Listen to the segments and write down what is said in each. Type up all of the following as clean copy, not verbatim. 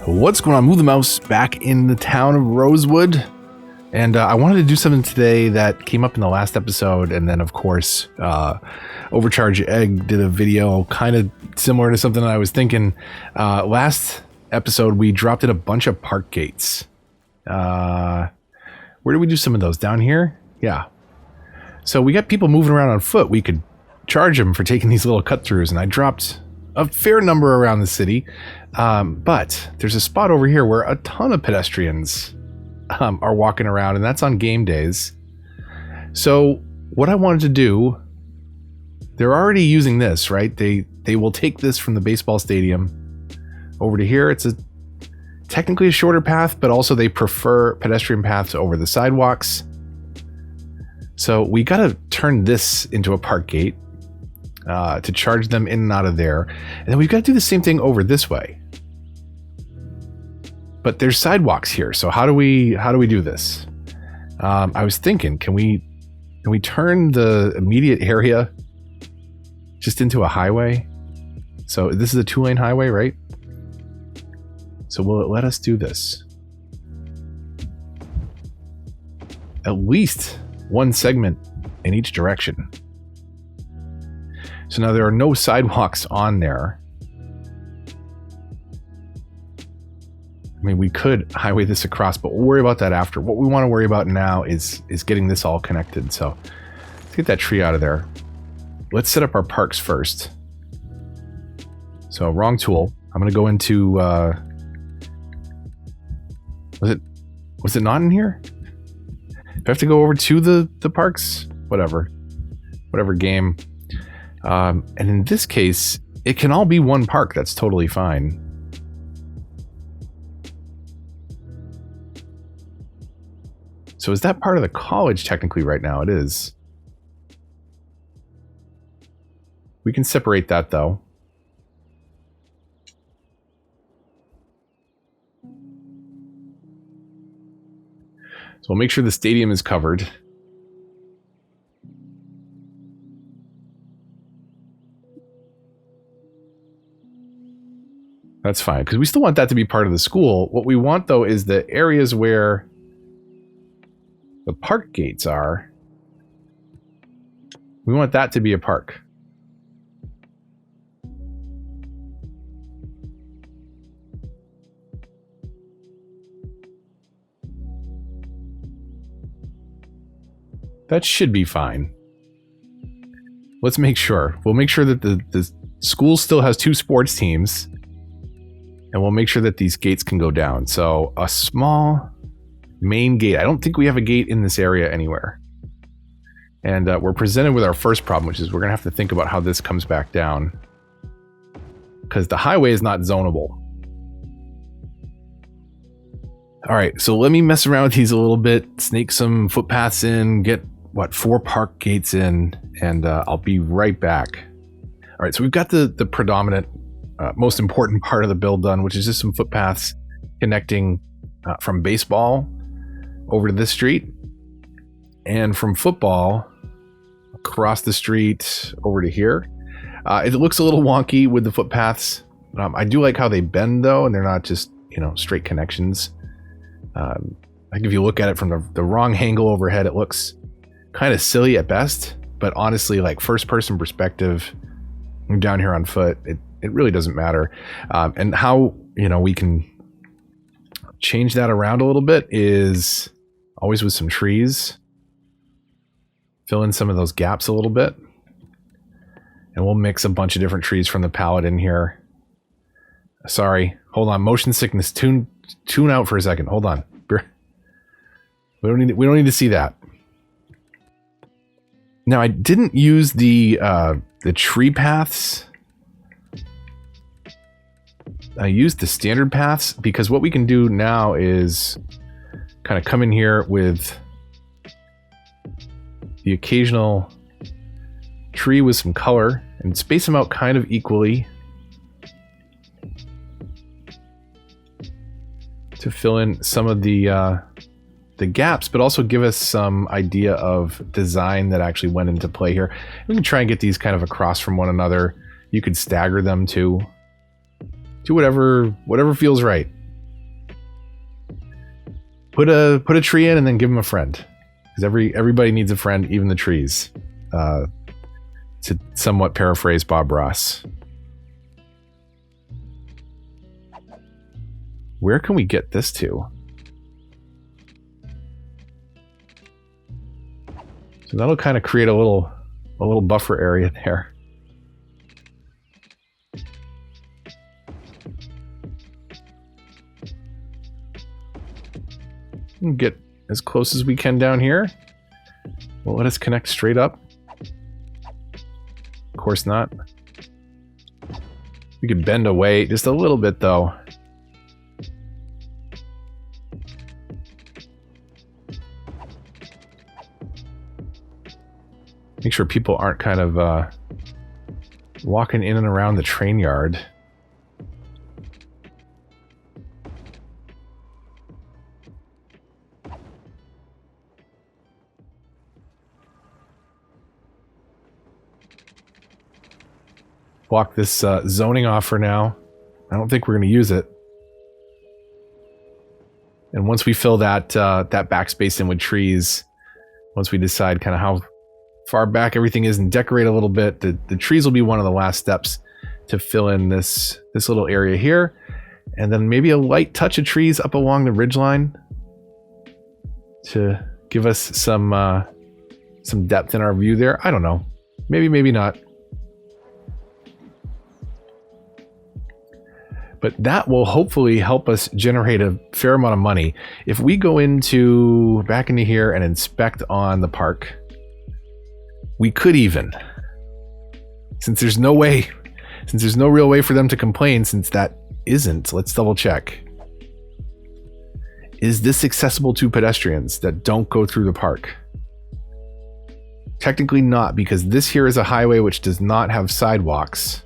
What's going on? Move the mouse back in the town of Rosewood. And I wanted to do something today that came up in the last episode. And then, of course, Overcharge Egg did a video kind of similar to something that I was thinking. Last episode, we dropped in a bunch of park gates. Where did we do some of those? Down here? Yeah. So we got people moving around on foot. We could charge them for taking these little cut-throughs. And I dropped a fair number around the city. But there's a spot over here where a ton of pedestrians are walking around, and that's on game days. So what I wanted to do, they're already using this, right? They will take this from the baseball stadium over to here. It's technically a shorter path, but also they prefer pedestrian paths over the sidewalks. So we got to turn this into a park gate to charge them in and out of there. And then we've got to do the same thing over this way. But there's sidewalks here, so how do we do this? I was thinking, can we turn the immediate area just into a highway? So this is a 2-lane highway, right? So will it let us do this? At least one segment in each direction. So now there are no sidewalks on there. I mean, we could highway this across, but we'll worry about that after. What we want to worry about now is getting this all connected. So let's get that tree out of there. Let's set up our parks first. So wrong tool. I'm going to go into, was it not in here? Do I have to go over to the parks? Whatever game. And in this case, it can all be one park. That's totally fine. So is that part of the college technically right now? It is. We can separate that though. So we'll make sure the stadium is covered. That's fine, because we still want that to be part of the school. What we want though is the areas where the park gates are. We want that to be a park. That should be fine. Let's make sure. We'll make sure that the school still has 2 sports teams. And we'll make sure that these gates can go down. So a small main gate. I don't think we have a gate in this area anywhere. And we're presented with our first problem, which is we're going to have to think about how this comes back down. Because the highway is not zonable. All right, so let me mess around with these a little bit, snake some footpaths in, get, 4 park gates in, and I'll be right back. All right, so we've got the predominant, most important part of the build done, which is just some footpaths connecting from baseball over to this street, and from football across the street over to here. It looks a little wonky with the footpaths. I do like how they bend though, and they're not just, straight connections. I think if you look at it from the wrong angle overhead, it looks kind of silly at best, but honestly, like first person perspective, down here on foot, it really doesn't matter. And how, we can change that around a little bit is always with some trees. Fill in some of those gaps a little bit. And we'll mix a bunch of different trees from the palette in here. Sorry, hold on. Motion sickness. Tune out for a second. Hold on. We don't need to see that. Now I didn't use the tree paths. I used the standard paths because what we can do now is kind of come in here with the occasional tree with some color and space them out kind of equally to fill in some of the gaps, but also give us some idea of design that actually went into play here. We can try and get these kind of across from one another. You could stagger them too. Do whatever feels right. Put a tree in and then give them a friend, because everybody needs a friend, even the trees. To somewhat paraphrase Bob Ross. Where can we get this to? So that'll kind of create a little buffer area there. And get as close as we can down here. Will let us connect straight up. Of course not. We could bend away just a little bit though. Make sure people aren't kind of walking in and around the train yard. Block this zoning off for now. I don't think we're going to use it. And once we fill that backspace in with trees, once we decide kind of how far back everything is and decorate a little bit, the trees will be one of the last steps to fill in this little area here. And then maybe a light touch of trees up along the ridgeline to give us some depth in our view there. I don't know. Maybe not. But that will hopefully help us generate a fair amount of money. If we go back into here and inspect on the park, we could even, since there's no real way for them to complain, since that isn't, let's double check. Is this accessible to pedestrians that don't go through the park? Technically not, because this here is a highway which does not have sidewalks.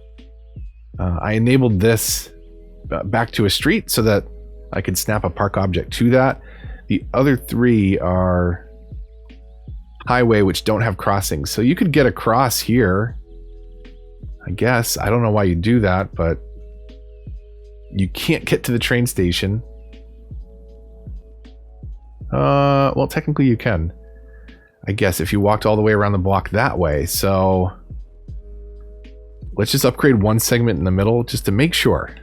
I enabled this back to a street so that I could snap a park object to that. The other three are highway which don't have crossings. So you could get across here, I guess. I don't know why you do that, but you can't get to the train station. Well, technically you can, I guess, if you walked all the way around the block that way. So let's just upgrade one segment in the middle just to make sure.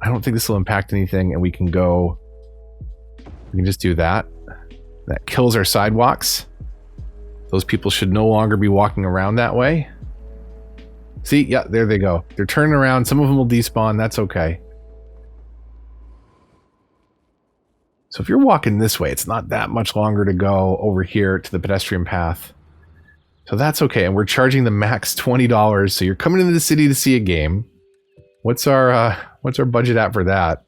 I don't think this will impact anything, and we can just do that. That kills our sidewalks. Those people should no longer be walking around that way. See, yeah, there they go. They're turning around. Some of them will despawn. That's okay. So if you're walking this way, it's not that much longer to go over here to the pedestrian path. So that's okay. And we're charging the max $20. So you're coming into the city to see a game. What's our budget at for that?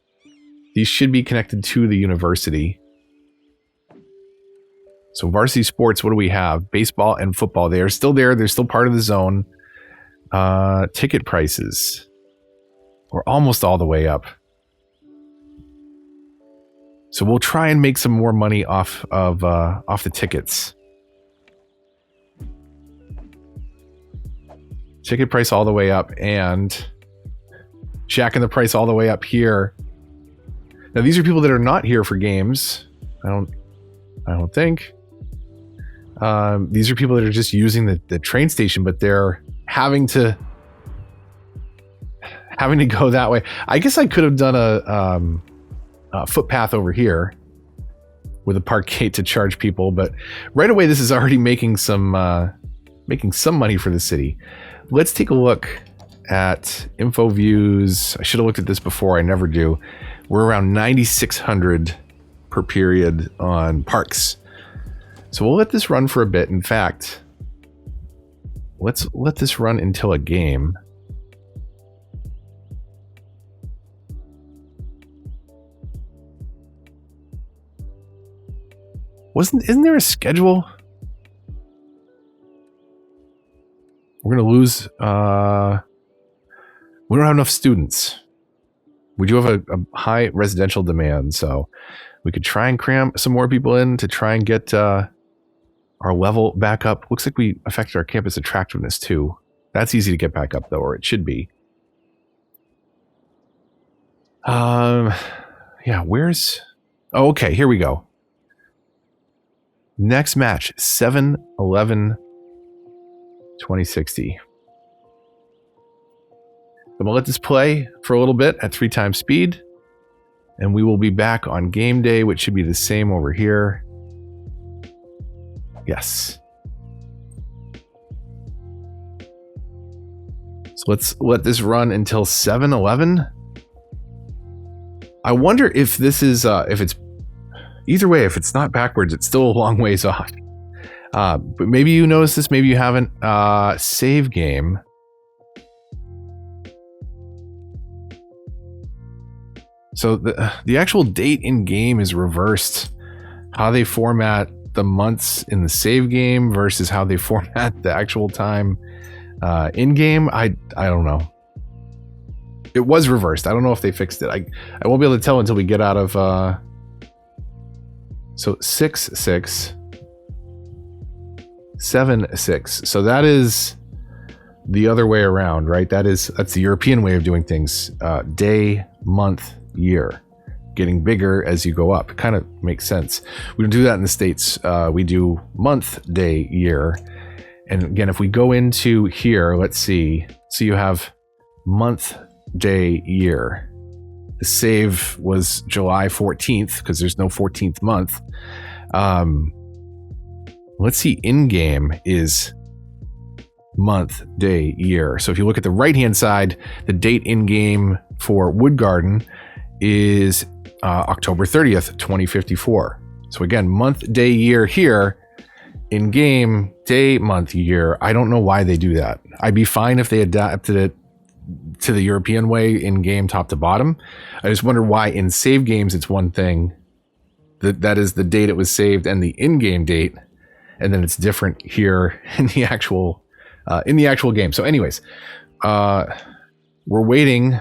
These should be connected to the university. So varsity sports, what do we have? Baseball and football. They are still there. They're still part of the zone. Ticket prices. We're almost all the way up. So we'll try and make some more money off the tickets. Ticket price all the way up, and jacking the price all the way up here. Now these are people that are not here for games. I don't think. These are people that are just using the train station, but they're having to go that way. I guess I could have done a footpath over here with a park gate to charge people, but right away this is already making some money for the city. Let's take a look at info views. I should have looked at this before. I never do. We're around 9,600 per period on parks. So we'll let this run for a bit. In fact, let's let this run until a game. Isn't there a schedule? we're going to lose. We don't have enough students. We do have a high residential demand, so we could try and cram some more people in to try and get our level back up. Looks like we affected our campus attractiveness too. That's easy to get back up though, or it should be. Yeah, where's... Oh, okay, here we go. Next match, 7-11-2060. I'm going to let this play for a little bit at 3 times speed. And we will be back on game day, which should be the same over here. Yes. So let's let this run until 7-11. I wonder if this is, if it's, either way, if it's not backwards, it's still a long ways off. But maybe you noticed this, maybe you haven't. Save game. So the actual date in game is reversed. How they format the months in the save game versus how they format the actual time in game. I don't know. It was reversed. I don't know if they fixed it. I won't be able to tell until we get out of so 6-6 7-6. So that is the other way around, right? That's the European way of doing things. Day, month, year, getting bigger as you go up. It kind of makes sense. We don't do that in the States. We do month, day, year. And again, if we go into here, let's see. So you have month, day, year. The save was July 14th because there's no 14th month. Let's see, in-game is month, day, year. So if you look at the right-hand side, the date in-game for Wood Garden is October 30th, 2054. So again, month, day, year here. In game, day, month, year. I don't know why they do that. I'd be fine if they adapted it to the European way in game, top to bottom. I just wonder why in save games it's one thing. That is the date it was saved and the in-game date, and then it's different here in the actual game. So, anyways, we're waiting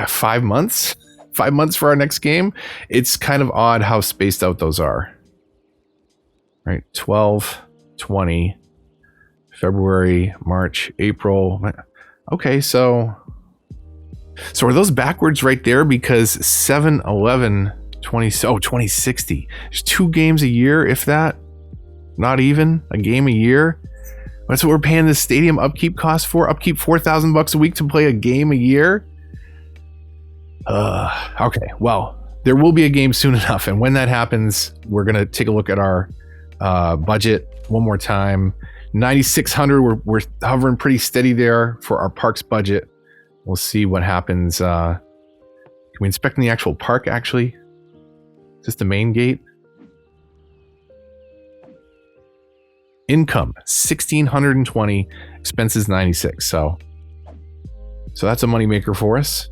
5 months. 5 months for our next game. It's kind of odd how spaced out those are. Right? 12, 20, February, March, April. Okay, so are those backwards right there? Because 7-11, 2060. There's 2 games a year, if that. Not even a game a year. That's what we're paying the stadium upkeep cost for. Upkeep $4,000 a week to play a game a year. Okay, well, there will be a game soon enough, and when that happens, we're gonna take a look at our budget one more time. 9,600. We're hovering pretty steady there for our parks budget. We'll see what happens. Can we inspect in the actual park? Actually, is this the main gate? Income 1,620, expenses 96. So that's a moneymaker for us.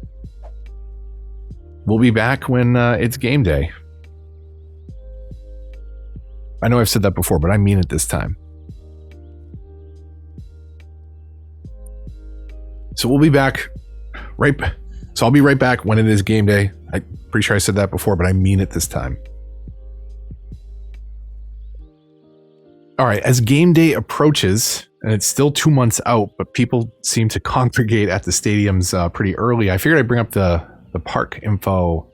We'll be back when it's game day. I know I've said that before, but I mean it this time. So we'll be back So I'll be right back when it is game day. I'm pretty sure I said that before, but I mean it this time. All right, as game day approaches, and it's still 2 months out, but people seem to congregate at the stadiums pretty early. I figured I'd bring up the park info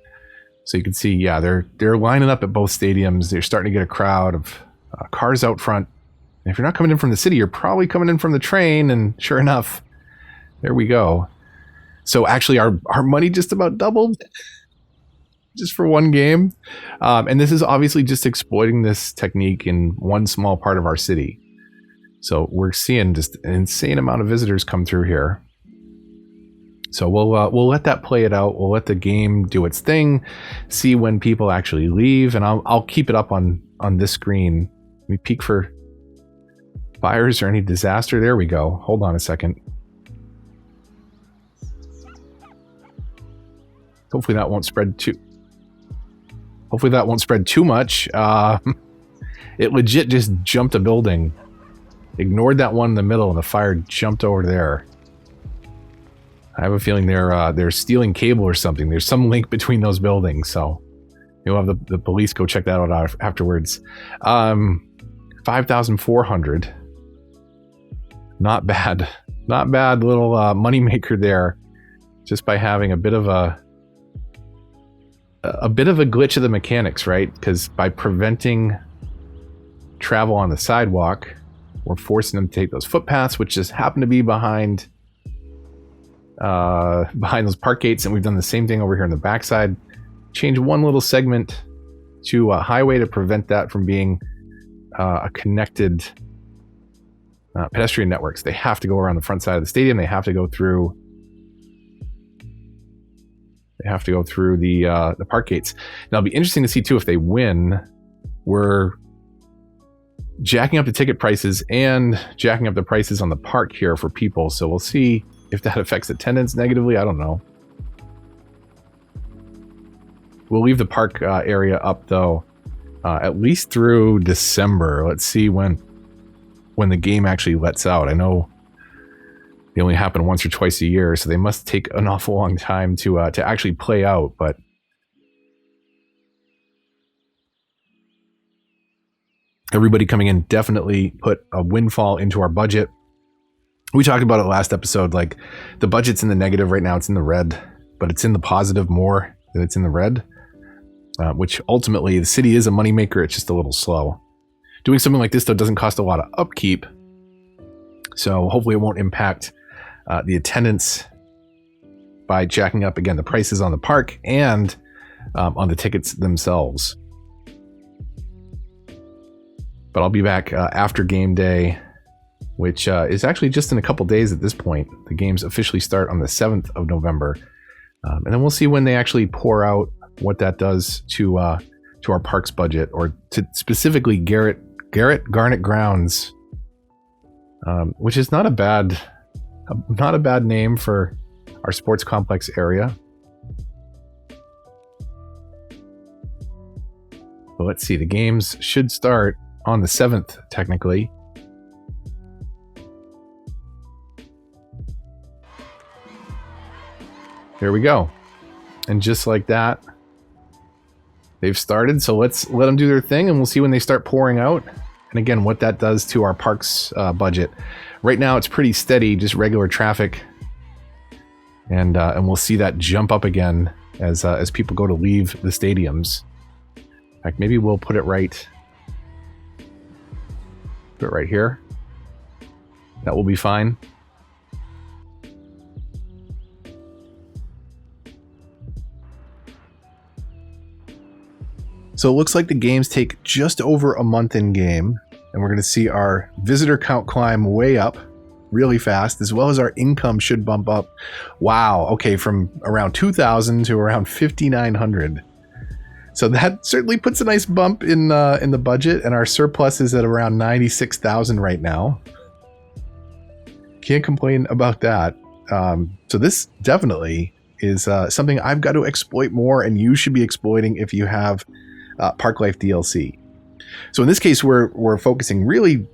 so you can see, yeah, they're lining up at both stadiums. They're starting to get a crowd of cars out front. And if you're not coming in from the city, you're probably coming in from the train, and sure enough, there we go. So actually our money just about doubled just for one game. And this is obviously just exploiting this technique in one small part of our city. So we're seeing just an insane amount of visitors come through here. So we'll let that play it out. We'll let the game do its thing, see when people actually leave, and I'll keep it up on this screen. Let me peek for fires or any disaster. There we go. Hold on a second. Hopefully that won't spread too much. It legit just jumped a building ignored that one in the middle and the fire jumped over there. I have a feeling they're stealing cable or something. There's some link between those buildings, so you'll have the police go check that out afterwards. 5,400. Not bad. Not bad little money maker there, just by having a bit of a glitch of the mechanics, right? Because by preventing travel on the sidewalk, we're forcing them to take those footpaths, which just happen to be behind those park gates, and we've done the same thing over here on the backside. Change one little segment to a highway to prevent that from being a connected pedestrian networks. They have to go around the front side of the stadium. They have to go through the park gates. Now, it'll be interesting to see too if they win. We're jacking up the ticket prices and jacking up the prices on the park here for people. So we'll see if that affects attendance negatively. I don't know. We'll leave the park area up though, at least through December. Let's see when the game actually lets out. I know they only happen once or twice a year, so they must take an awful long time to actually play out. But everybody coming in definitely put a windfall into our budget. We talked about it last episode. Like, the budget's in the negative right now. It's in the red, but it's in the positive more than it's in the red, which ultimately the city is a moneymaker. It's just a little slow. Doing something like this, though, doesn't cost a lot of upkeep. So hopefully it won't impact the attendance by jacking up, again, the prices on the park and on the tickets themselves. But I'll be back after game day, which is actually just in a couple days at this point. The games officially start on the 7th of November. And then we'll see when they actually pour out what that does to our parks budget, or to specifically Garrett Garnet Grounds, which is not a bad name for our sports complex area. But let's see, the games should start on the 7th, technically. There we go. And just like that, they've started. So let's let them do their thing, and we'll see when they start pouring out. And again, what that does to our parks budget. Right now, it's pretty steady, just regular traffic. And we'll see that jump up again as people go to leave the stadiums. In fact, maybe we'll put it right here. That will be fine. So it looks like the games take just over a month in game, and we're going to see our visitor count climb way up really fast, as well as our income should bump up. Wow. Okay. From around 2,000 to around 5,900. So that certainly puts a nice bump in the budget, and our surplus is at around 96,000 right now. Can't complain about that. So this definitely is something I've got to exploit more, and you should be exploiting if you have Park Life DLC. So in this case, we're focusing really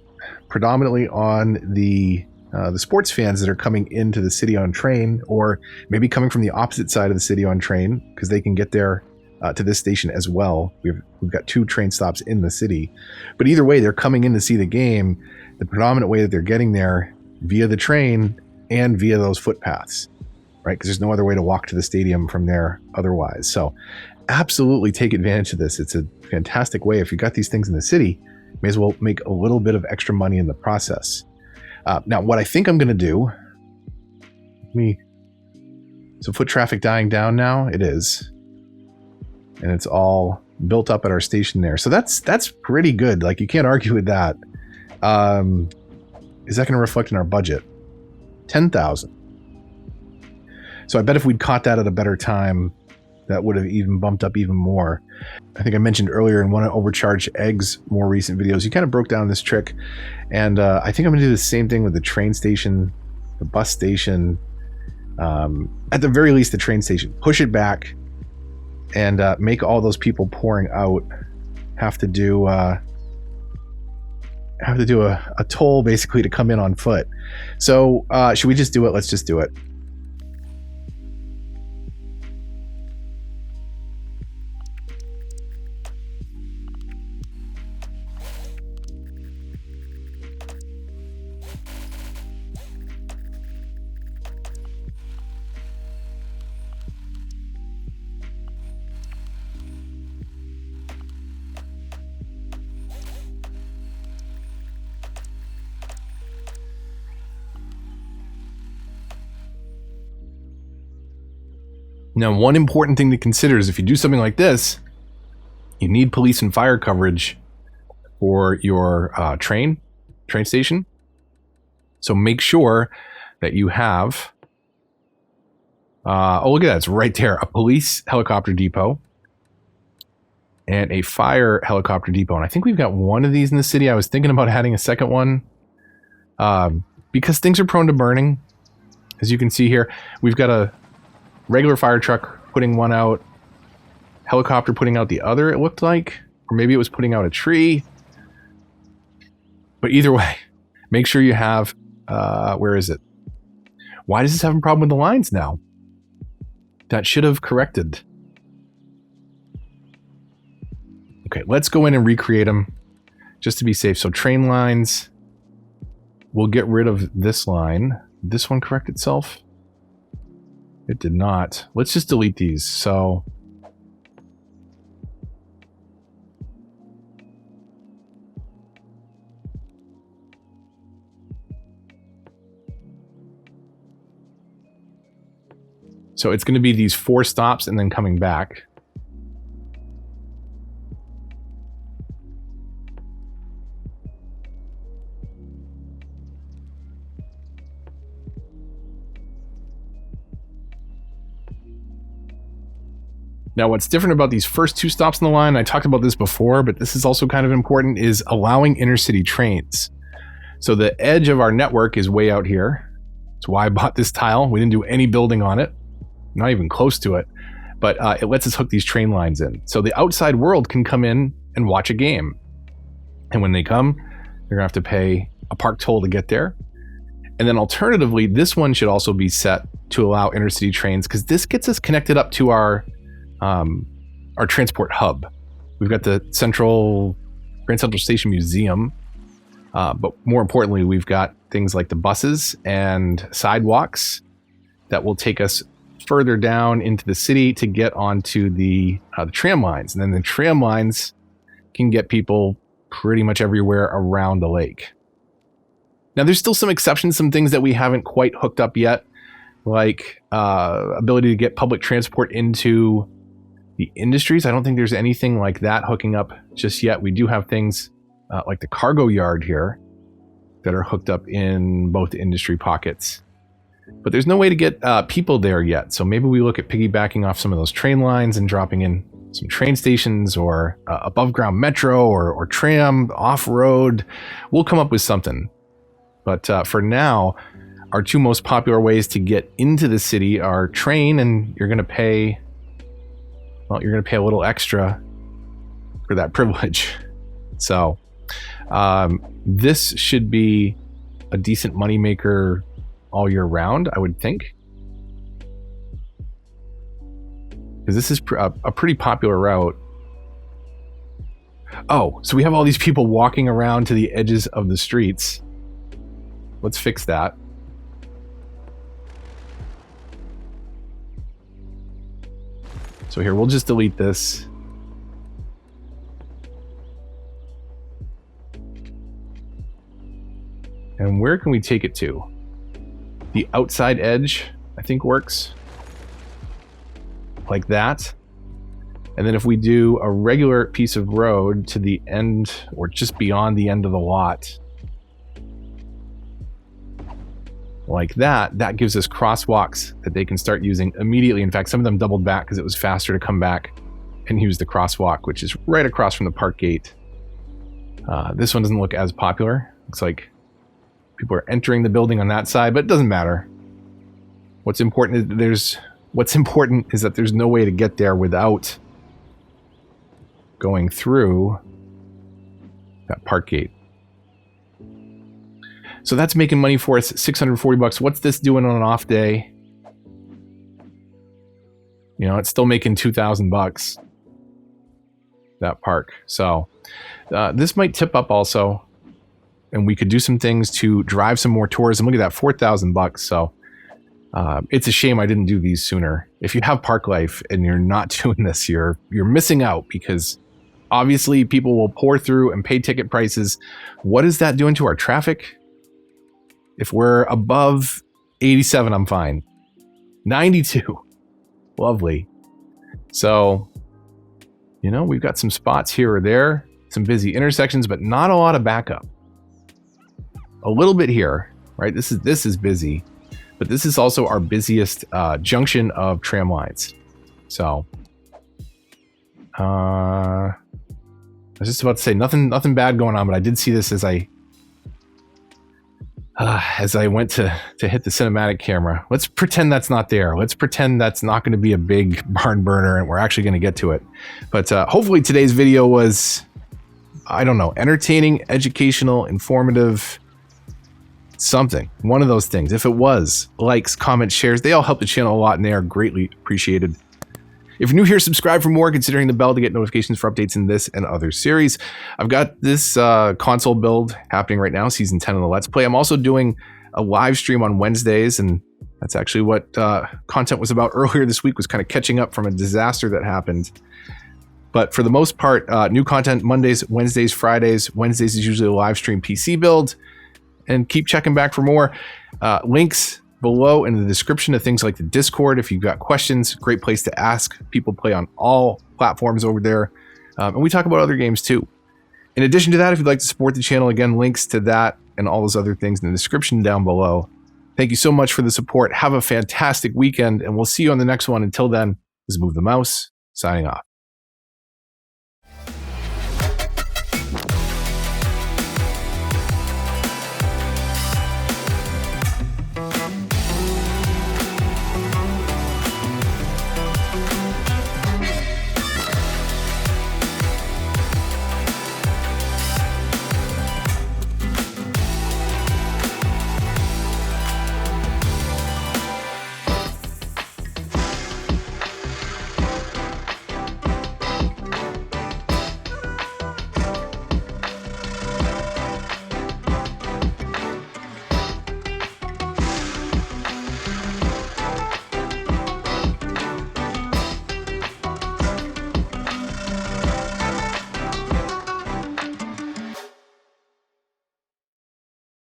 predominantly on the sports fans that are coming into the city on train, or maybe coming from the opposite side of the city on train, because they can get there to this station as well. We've got 2 train stops in the city, but either way, they're coming in to see the game. The predominant way that they're getting there via the train and via those footpaths, right? Because there's no other way to walk to the stadium from there otherwise. So absolutely take advantage of this. It's a fantastic way. If you got these things in the city, may as well make a little bit of extra money in the process. Now, what I think I'm going to do, so foot traffic dying down now, it is, and it's all built up at our station there. So that's pretty good. Like, you can't argue with that. Is that going to reflect in our budget? 10,000. So I bet if we'd caught that at a better time, that would have even bumped up even more. I think I mentioned earlier in one of Overcharged Eggs more recent videos, you kind of broke down this trick. And I think I'm going to do the same thing with the train station, the bus station, at the very least the train station. Push it back and make all those people pouring out have to do have to do a toll basically to come in on foot. So should we just do it? Let's just do it. Now, one important thing to consider is if you do something like this, you need police and fire coverage for your train station. So make sure that you have, oh, look at that, it's right there, a police helicopter depot and a fire helicopter depot. And I think we've got one of these in the city. I was thinking about adding a second one because things are prone to burning. As you can see here, we've got a regular fire truck putting one out, helicopter putting out the other, it looked like, or maybe it was putting out a tree. But either way, make sure you have, where is it? Why does this have a problem with the lines now? That should have corrected. Okay, let's go in and recreate them just to be safe. So train lines, we'll get rid of this line. Did this one correct itself? It did not. Let's just delete these. So it's going to be these 4 stops and then coming back. Now, what's different about these first 2 stops on the line, I talked about this before, but this is also kind of important, is allowing intercity trains. So the edge of our network is way out here. That's why I bought this tile. We didn't do any building on it, not even close to it, but it lets us hook these train lines in. So the outside world can come in and watch a game. And when they come, they're gonna have to pay a park toll to get there. And then alternatively, this one should also be set to allow intercity trains, because this gets us connected up to our transport hub. We've got the Grand Central Station Museum, but more importantly, we've got things like the buses and sidewalks that will take us further down into the city to get onto the tram lines. And then the tram lines can get people pretty much everywhere around the lake. Now, there's still some exceptions, some things that we haven't quite hooked up yet, like ability to get public transport into the industries. I don't think there's anything like that hooking up just yet. We do have things like the cargo yard here that are hooked up in both industry pockets. But there's no way to get people there yet. So maybe we look at piggybacking off some of those train lines and dropping in some train stations or above ground metro or tram, off-road. We'll come up with something. But for now, our 2 most popular ways to get into the city are train, and you're going to pay, well, you're going to pay a little extra for that privilege. So this should be a decent moneymaker all year round, I would think. Because this is a pretty popular route. Oh, so we have all these people walking around to the edges of the streets. Let's fix that. So here, we'll just delete this. And where can we take it to? The outside edge, I think, works. Like that. And then if we do a regular piece of road to the end, or just beyond the end of the lot, like that, that gives us crosswalks that they can start using immediately. In fact, some of them doubled back because it was faster to come back and use the crosswalk, which is right across from the park gate. This one doesn't look as popular. Looks like people are entering the building on that side, but it doesn't matter. What's important is that there's no way to get there without going through that park gate. So that's making money for us, 640 bucks. What's this doing on an off day? You know, it's still making 2,000 bucks, that park. So this might tip up also, and we could do some things to drive some more tourism. Look at that, 4,000 bucks. So it's a shame I didn't do these sooner. If you have Park Life and you're not doing this, you're missing out, because obviously people will pour through and pay ticket prices. What is that doing to our traffic? If we're above 87, I'm fine. 92. Lovely. So, you know, we've got some spots here or there, some busy intersections, but not a lot of backup. A little bit here, right? This is busy, but this is also our busiest junction of tram lines. So, I was just about to say nothing bad going on, but I did see this as I went to hit the cinematic camera. Let's pretend that's not there. Let's pretend that's not going to be a big barn burner, and we're actually going to get to it. But hopefully today's video was, I don't know, entertaining, educational, informative, something. One of those things. If it was, likes, comments, shares, they all help the channel a lot, and they are greatly appreciated. If you're new here, subscribe for more, considering the bell to get notifications for updates in this and other series. I've got this console build happening right now, Season 10 of the Let's Play. I'm also doing a live stream on Wednesdays, and that's actually what content was about earlier this week, was kind of catching up from a disaster that happened. But for the most part, new content Mondays, Wednesdays, Fridays. Wednesdays is usually a live stream PC build. And keep checking back for more. Links below in the description of things like the Discord. If you've got questions, great place to ask. People play on all platforms over there. And we talk about other games too. In addition to that, if you'd like to support the channel, again, links to that and all those other things in the description down below. Thank you so much for the support. Have a fantastic weekend, and we'll see you on the next one. Until then, this is Move the Mouse, signing off.